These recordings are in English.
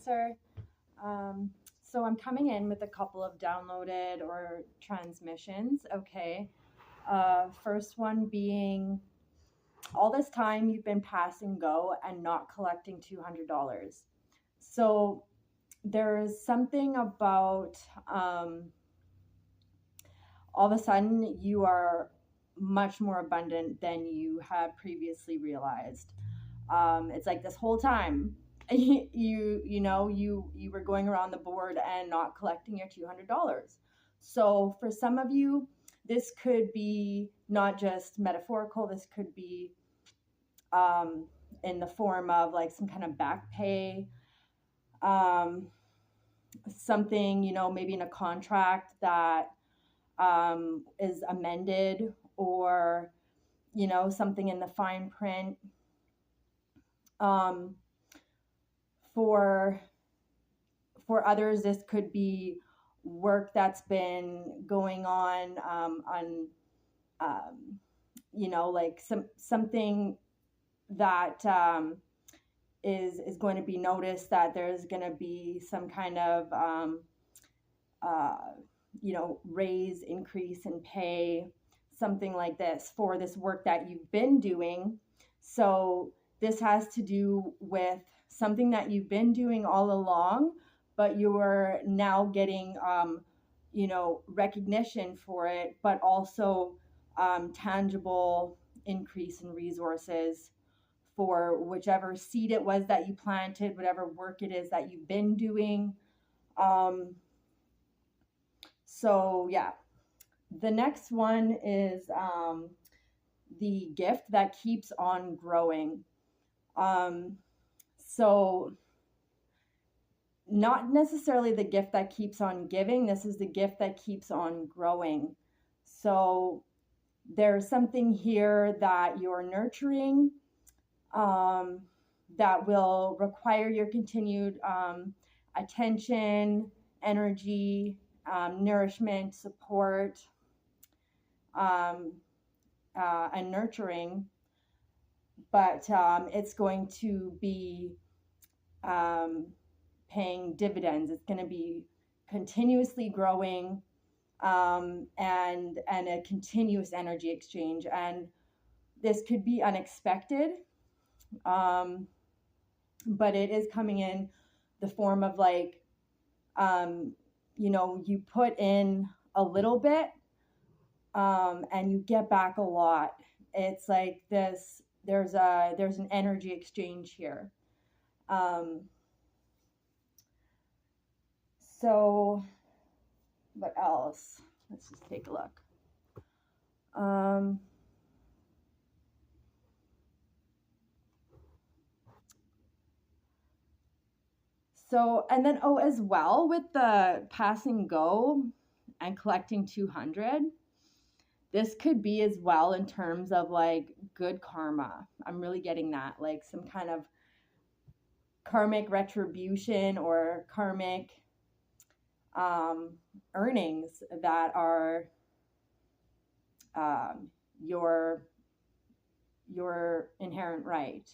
answer. Um, so I'm coming in with a couple of downloaded or transmissions. Okay. First one being all this time you've been pass and go and not collecting $200. So there's something about all of a sudden you are much more abundant than you had previously realized. It's like this whole time you were going around the board and not collecting your $200. So for some of you, this could be not just metaphorical. This could be in the form of like some kind of back pay, um, something, maybe in a contract that is amended, or something in the fine print. Um, for others, this could be work that's been going on um, like something that is going to be noticed, that there's going to be some kind of uh, raise, increase in pay, something like this for this work that you've been doing. So this has to do with something that you've been doing all along, but you're now getting, recognition for it, but also tangible increase in resources for whichever seed it was that you planted, whatever work it is that you've been doing. So yeah, the next one is the gift that keeps on growing. So not necessarily the gift that keeps on giving. This is the gift that keeps on growing. So there's something here that you're nurturing that will require your continued attention, energy, nourishment, support, and nurturing. But it's going to be paying dividends. It's going to be continuously growing, and a continuous energy exchange. And this could be unexpected, but it is coming in the form of like, you put in a little bit, and you get back a lot. It's like this, there's an energy exchange here. So what else? Let's just take a look. So, and then, as well, with the pass and go and collecting 200, this could be as well in terms of like good karma. I'm really getting that, like some kind of karmic retribution or karmic earnings that are your inherent right.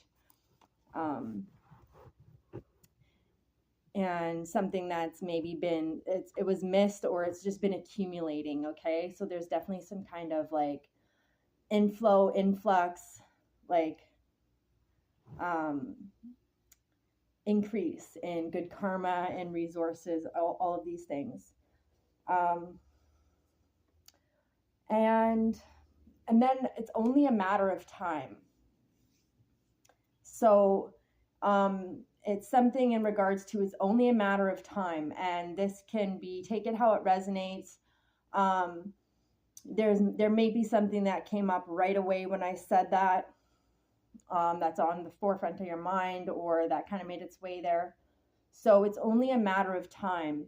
And something that's maybe been, it was missed, or it's just been accumulating. Okay, so there's definitely some kind of like influx, like increase in good karma and resources, all of these things. And then it's only a matter of time. So it's something in regards to, it's only a matter of time, and this can be, take it how it resonates. There may be something that came up right away when I said that, that's on the forefront of your mind, or that kind of made its way there. So it's only a matter of time.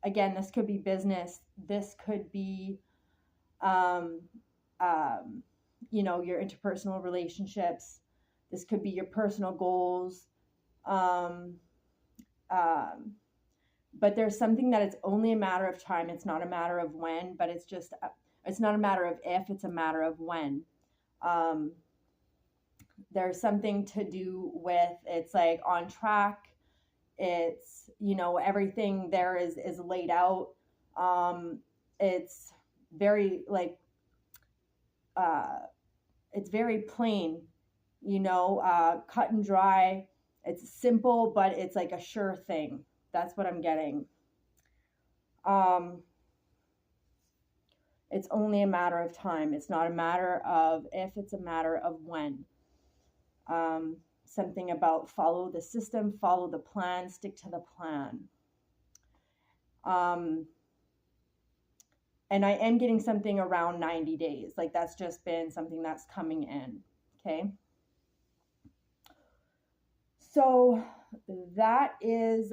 Again, this could be business. This could be, your interpersonal relationships. This could be your personal goals. But there's something that it's only a matter of time. It's not a matter of when, but it's not a matter of if, it's a matter of when. there's something to do with, it's like on track. It's, you know, everything there is laid out. It's very like, it's very plain, you know, cut and dry. It's simple, but it's like a sure thing. That's what I'm getting. It's only a matter of time. It's not a matter of if, it's a matter of when. Something about follow the system, follow the plan, stick to the plan. And I am getting something around 90 days. Like that's just been something that's coming in. Okay. So that is,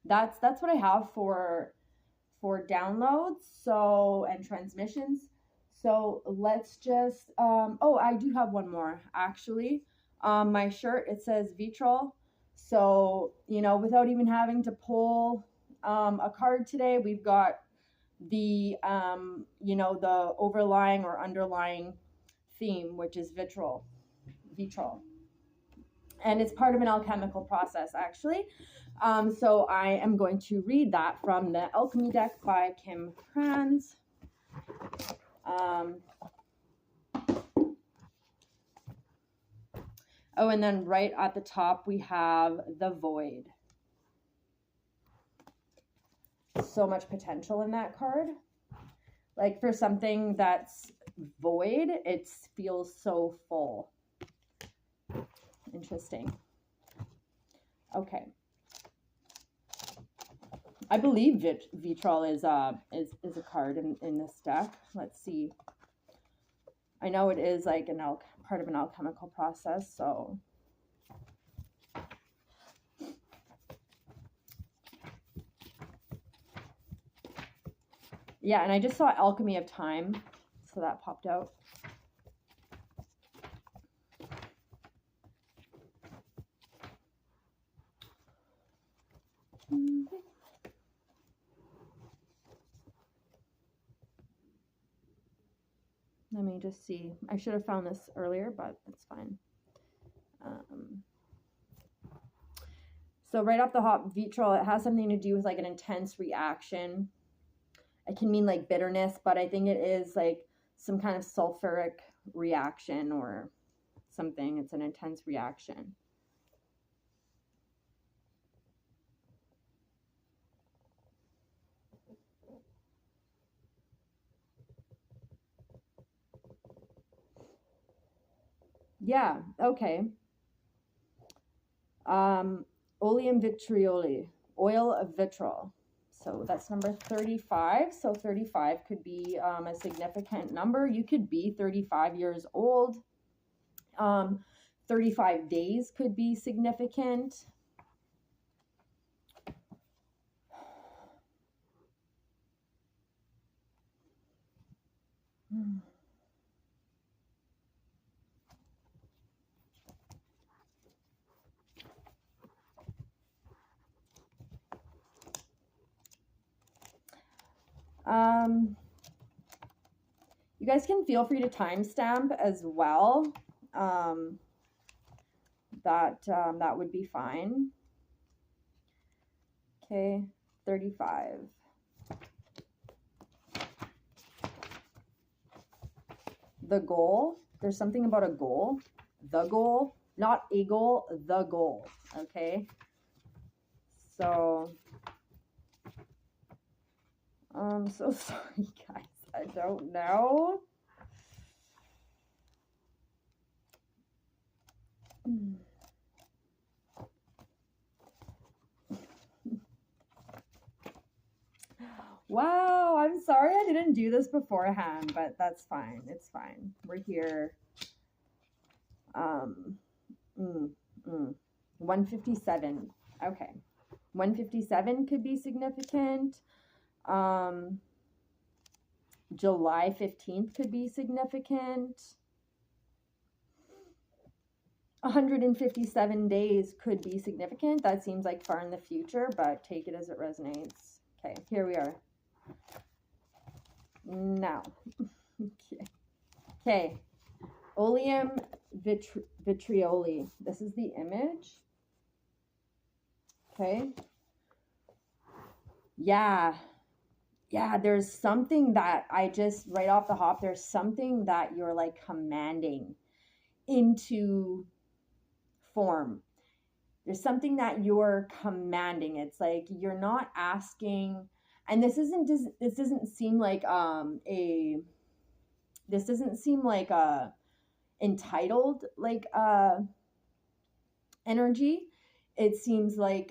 that's what I have for downloads. So, and transmissions. So let's just, oh, I do have one more actually. My shirt, it says Vitrol. So, you know, without even having to pull a card today, we've got the, you know, the overlying or underlying theme, which is Vitrol. And it's part of an alchemical process, actually. So I am going to read that from the Alchemy deck by Kim Krans. Oh, and then right at the top, we have the Void. So much potential in that card. Like for something that's void, it feels so full. Interesting. Okay. I believe Vitrol is a card in this deck. Let's see. I know it is like part of an alchemical process, so. Yeah, and I just saw Alchemy of Time, so that popped out. Let me just see. I should have found this earlier, but it's fine. So right off the hop, Vitrol, it has something to do with like an intense reaction. It can mean like bitterness, but I think it is like some kind of sulfuric reaction or something. It's an intense reaction. Yeah, okay. Oleum vitrioli, oil of vitriol. So that's number 35. So 35 could be a significant number. You could be 35 years old. 35 days could be significant. You guys can feel free to timestamp as well. That would be fine. Okay, 35. The goal. There's something about a goal. The goal, not a goal, the goal. Okay. So, I'm so sorry, guys. I don't know. Wow, I'm sorry I didn't do this beforehand, but that's fine. It's fine. We're here. 157. Okay. 157 could be significant. July 15th could be significant. 157 days could be significant. That seems like far in the future, but take it as it resonates. Okay, here we are. Now. Okay. Oleum vitrioli. This is the image. Okay. Yeah. Yeah, there's something that I just, right off the hop, there's something that you're like commanding into form. There's something that you're commanding. It's like you're not asking, and this doesn't seem like a entitled energy. It seems like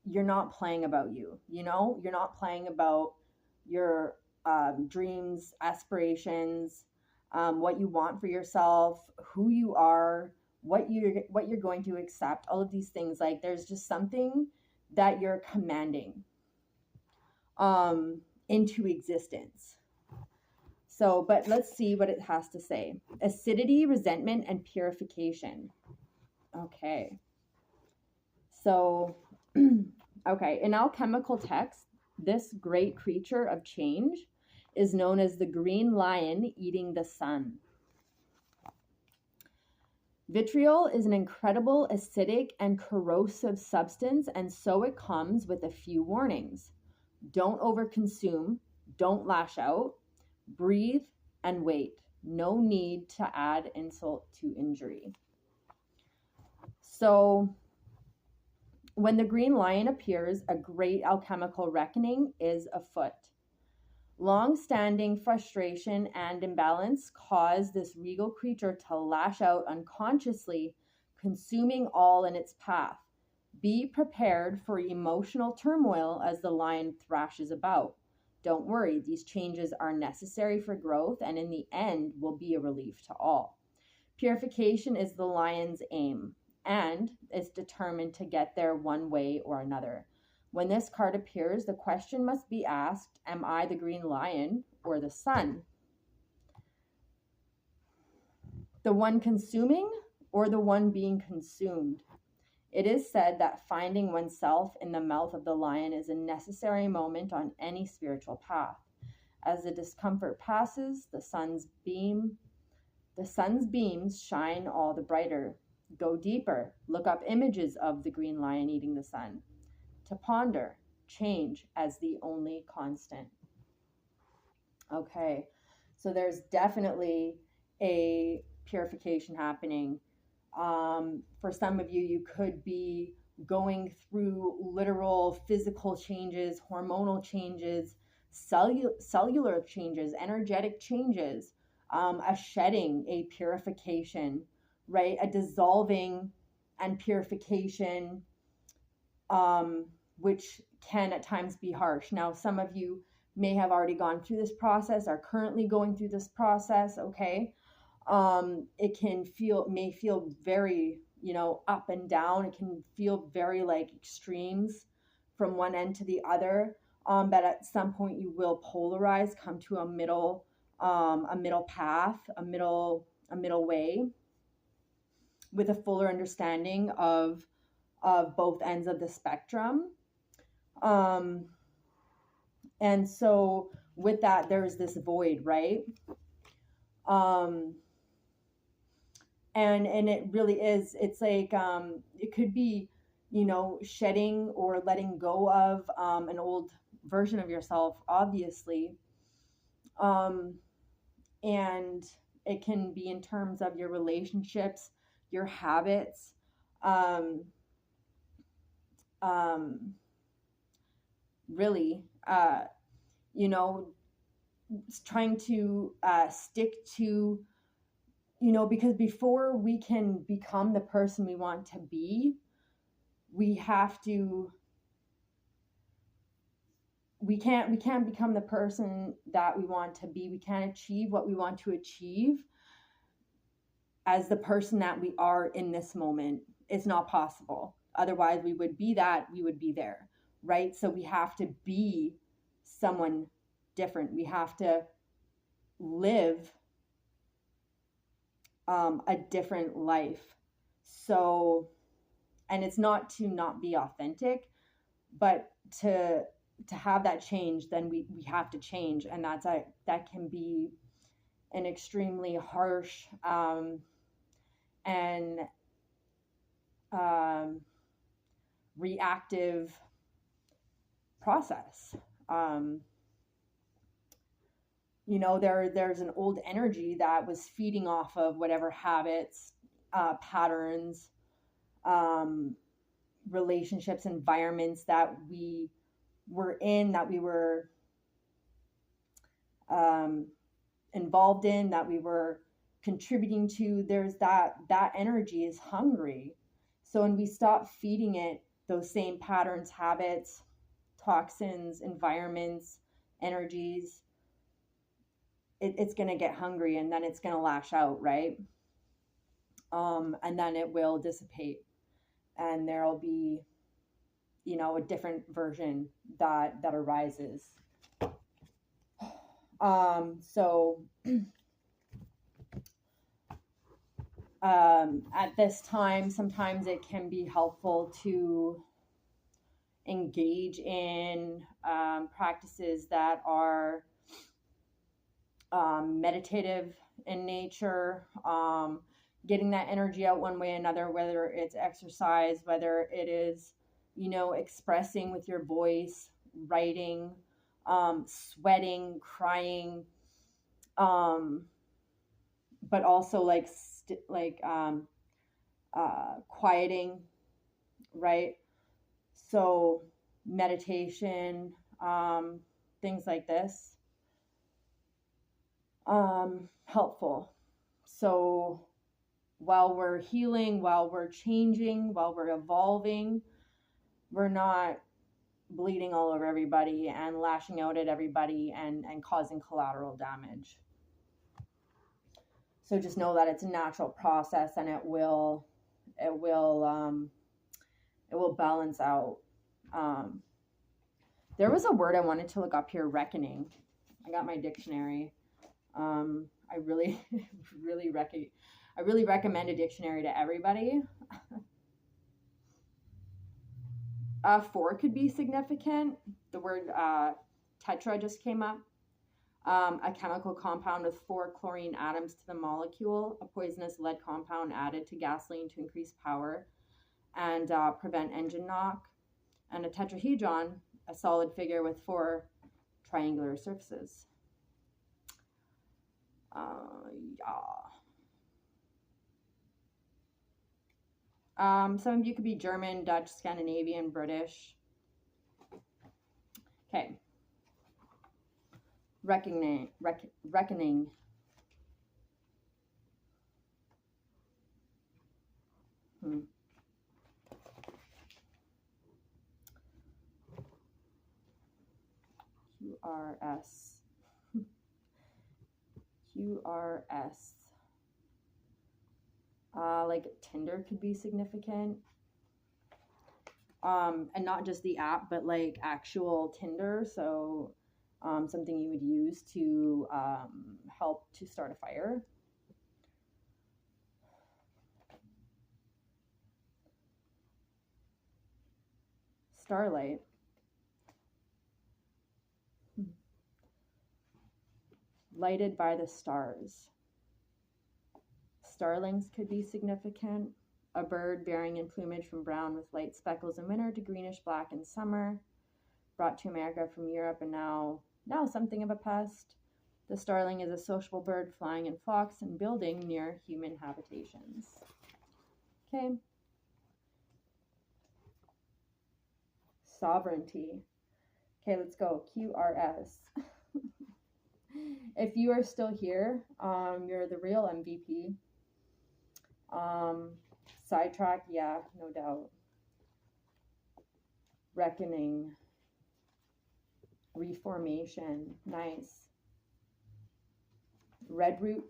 you're not playing about you, you're not playing about your dreams, aspirations, what you want for yourself, who you are, what you're going to accept, all of these things. Like there's just something that you're commanding into existence. So, but let's see what it has to say. Acidity, resentment, and purification. Okay. So, okay, in alchemical texts, this great creature of change is known as the green lion eating the sun. Vitriol is an incredible acidic and corrosive substance, and so it comes with a few warnings. Don't overconsume, don't lash out, breathe, and wait. No need to add insult to injury. So, when the green lion appears, a great alchemical reckoning is afoot. Long-standing frustration and imbalance cause this regal creature to lash out unconsciously, consuming all in its path. Be prepared for emotional turmoil as the lion thrashes about. Don't worry, these changes are necessary for growth and in the end will be a relief to all. Purification is the lion's aim and is determined to get there one way or another. When this card appears, the question must be asked, am I the green lion or the sun? The one consuming or the one being consumed? It is said that finding oneself in the mouth of the lion is a necessary moment on any spiritual path. As the discomfort passes, the sun's beams shine all the brighter. Go deeper. Look up images of the green lion eating the sun. To ponder, change as the only constant. Okay, so there's definitely a purification happening. For some of you, you could be going through literal physical changes, hormonal changes, cellular changes, energetic changes, a shedding, a purification, right? A dissolving and purification, which can at times be harsh. Now, some of you may have already gone through this process, are currently going through this process, okay? It may feel very, up and down. It can feel very like extremes from one end to the other. But at some point you will polarize, come to a middle path, a middle way with a fuller understanding of both ends of the spectrum. And so with that, there's this void, right? And it really is, it's like, it could be, shedding or letting go of, an old version of yourself, obviously. And it can be in terms of your relationships, your habits, really, trying to stick to, because before we can become the person we want to be, we can't become the person that we want to be. We can't achieve what we want to achieve as the person that we are in this moment. It's not possible. Otherwise, we would be there, right? So we have to be someone different. We have to live a different life. So, and it's not to not be authentic, but to have that change, then we have to change. And that can be an extremely harsh and reactive process. You know, there's an old energy that was feeding off of whatever habits, patterns, um, relationships, environments that we were in, that we were um, involved in, that we were contributing to. There's that energy is hungry. So when we stop feeding it those same patterns, habits, toxins, environments, energies, it's going to get hungry, and then it's going to lash out, right? And then it will dissipate, and there'll be, you know, a different version that arises. So at this time, sometimes it can be helpful to engage in practices that are meditative in nature, getting that energy out one way or another, whether it's exercise, whether it is, you know, expressing with your voice, writing, sweating, crying, but also like quieting, right? So meditation, things like this, helpful. So while we're healing, while we're changing, while we're evolving, we're not bleeding all over everybody and lashing out at everybody and causing collateral damage. So just know that it's a natural process, and it will balance out. There was a word I wanted to look up here, reckoning. I got my dictionary. I really recommend a dictionary to everybody. 4 could be significant. The word tetra just came up. A chemical compound with 4 chlorine atoms to the molecule, a poisonous lead compound added to gasoline to increase power and prevent engine knock. And a tetrahedron, a solid figure with 4 triangular surfaces. Some of you could be German, Dutch, Scandinavian, British. Okay. Reckoning. QRS. QRS. Like Tinder could be significant. And not just the app, but like actual Tinder. So something you would use to help to start a fire. Starlight. Lighted by the stars. Starlings could be significant. A bird varying in plumage from brown with light speckles in winter to greenish black in summer. Brought to America from Europe and now something of a pest. The starling is a sociable bird flying in flocks and building near human habitations. Okay. Sovereignty. Okay, let's go. QRS. If you are still here, you're the real MVP. Sidetrack, yeah, no doubt. Reckoning. Reformation, nice. Red root.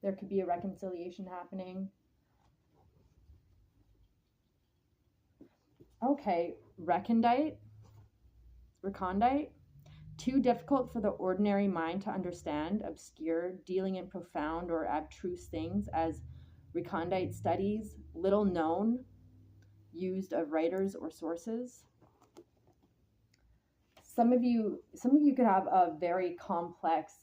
There could be a reconciliation happening. Okay, recondite. Too difficult for the ordinary mind to understand, obscure, dealing in profound or abstruse things as recondite studies, little known, used of writers or sources. some of you could have a very complex